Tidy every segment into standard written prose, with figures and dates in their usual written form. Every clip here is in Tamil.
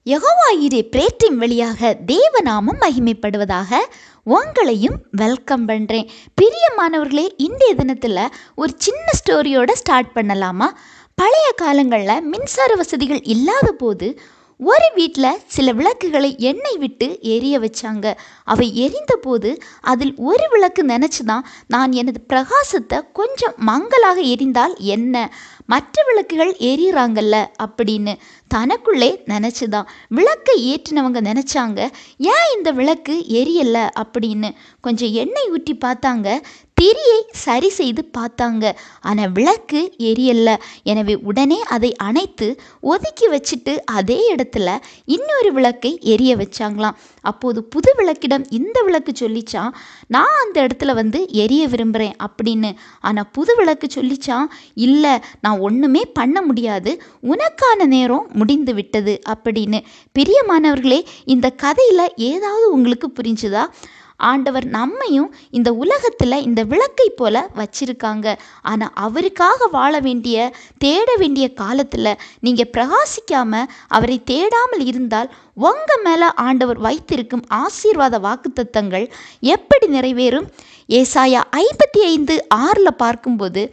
யெகோவாயிரே பிரேட்டின் வழியாக தேவநாமம் மகிமைப்படுவதாக. உங்களையும் வெல்கம் பண்ணுறேன். பிரியமானவர்களே, இன்றைய தினத்தில் ஒரு சின்ன ஸ்டோரியோட ஸ்டார்ட் பண்ணலாமா? பழைய காலங்களில் மின்சார வசதிகள் இல்லாத போது ஒரு வீட்டில் சில விளக்குகளை எண்ணெய் விட்டு எரிய வச்சாங்க. அவை எரிந்த போது அதில் ஒரு விளக்கு நினச்சிதான், நான் எனது பிரகாசத்தை கொஞ்சம் மங்கலாக எரிந்தால் என்ன, மற்ற விளக்குகள் எரியிறாங்கல்ல அப்படின்னு தனக்குள்ளே நினச்சிதான். விளக்கை ஏற்றினவங்க நினச்சாங்க, ஏன் இந்த விளக்கு எரியலை அப்படின்னு. கொஞ்சம் எண்ணெய் ஊற்றி பார்த்தாங்க, திரியை சரி செய்து பார்த்தாங்க. ஆனால் விளக்கு எரியல்ல. எனவே உடனே அதை அணைத்து ஒதுக்கி வச்சுட்டு அதே இடத்துல இன்னொரு விளக்கை எரிய வச்சாங்களாம். அப்போது புது விளக்கிடம் இந்த விளக்கு சொல்லிச்சான், நான் அந்த இடத்துல எரிய விரும்புகிறேன் அப்படின்னு. ஆனால் புது விளக்கு சொல்லிச்சான், இல்லை, நான் ஒன்றுமே பண்ண முடியாது, உனக்கான நேரம் முடிந்து விட்டது அப்படின்னு. பிரியமானவர்களே, இந்த கதையில் ஏதாவது உங்களுக்கு புரிஞ்சுதா? ஆண்டவர் நம்மையும் இந்த உலகத்தில் இந்த விளக்கை போல வச்சிருக்காங்க. ஆனால் அவருக்காக வாழ வேண்டிய, தேட வேண்டிய காலத்தில் நீங்கள் பிரகாசிக்காமல் அவரை தேடாமல் இருந்தால் உங்கள் மேலே ஆண்டவர் வைத்திருக்கும் ஆசீர்வாத வாக்குத்தத்தங்கள் எப்படி நிறைவேறும்? ஏசாயா 55:6 பார்க்கும்போது,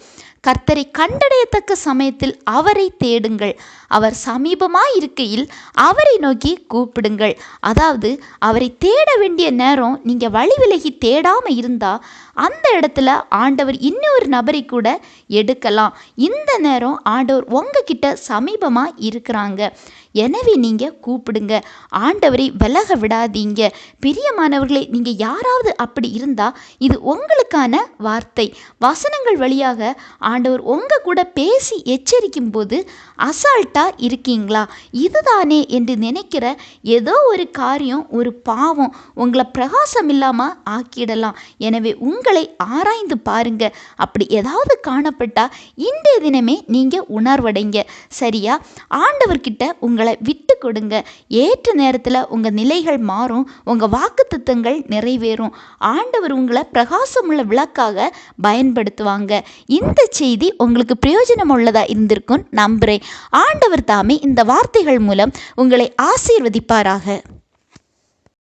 கர்த்தரை கண்டடையத்தக்க சமயத்தில் அவரை தேடுங்கள், அவர் சமீபமாய் இருக்கையில் அவரை நோக்கி கூப்பிடுங்கள். அதாவது அவரை தேட வேண்டிய நேரம் நீங்கள் வழி விலகி தேடாமல் இருந்தால் அந்த இடத்துல ஆண்டவர் இன்னொரு நபரை கூட எடுக்கலாம். இந்த நேரம் ஆண்டவர் உங்ககிட்ட சமீபமாக இருக்கிறாங்க. எனவே நீங்கள் கூப்பிடுங்க, ஆண்டவரை விலக விடாதீங்க. பிரியமானவர்களே, நீங்கள் யாராவது அப்படி இருந்தால் இது உங்களுக்கான வார்த்தை. வசனங்கள் வழியாக ஆண்டவர் உங்கள் கூட பேசி எச்சரிக்கும் போது அசால்ட்டாக இருக்கீங்களா? இதுதானே என்று நினைக்கிற ஏதோ ஒரு காரியம், ஒரு பாவம் உங்களை பிரகாசம் இல்லாமல் ஆக்கிடலாம். எனவே உங்களை ஆராய்ந்து பாருங்க. அப்படி ஏதாவது காணப்பட்டால் இன்றைய தினமே நீங்கள் உணர்வடைங்க. சரியா? ஆண்டவர்கிட்ட உங்களை விட்டு கொடுங்க. ஏற்ற நேரத்தில் உங்கள் நிலைகள் மாறும், உங்கள் வாக்குத்தத்தங்கள் நிறைவேறும். ஆண்டவர் உங்களை பிரகாசமுள்ள விளக்காக பயன்படுத்துவாங்க. இந்த செய்தி உங்களுக்கு பிரயோஜனம் உள்ளதாக இருந்திருக்கும் நம்புகிறேன். ஆண்டவர் தாமே இந்த வார்த்தைகள் மூலம் உங்களை ஆசீர்வதிப்பாராக.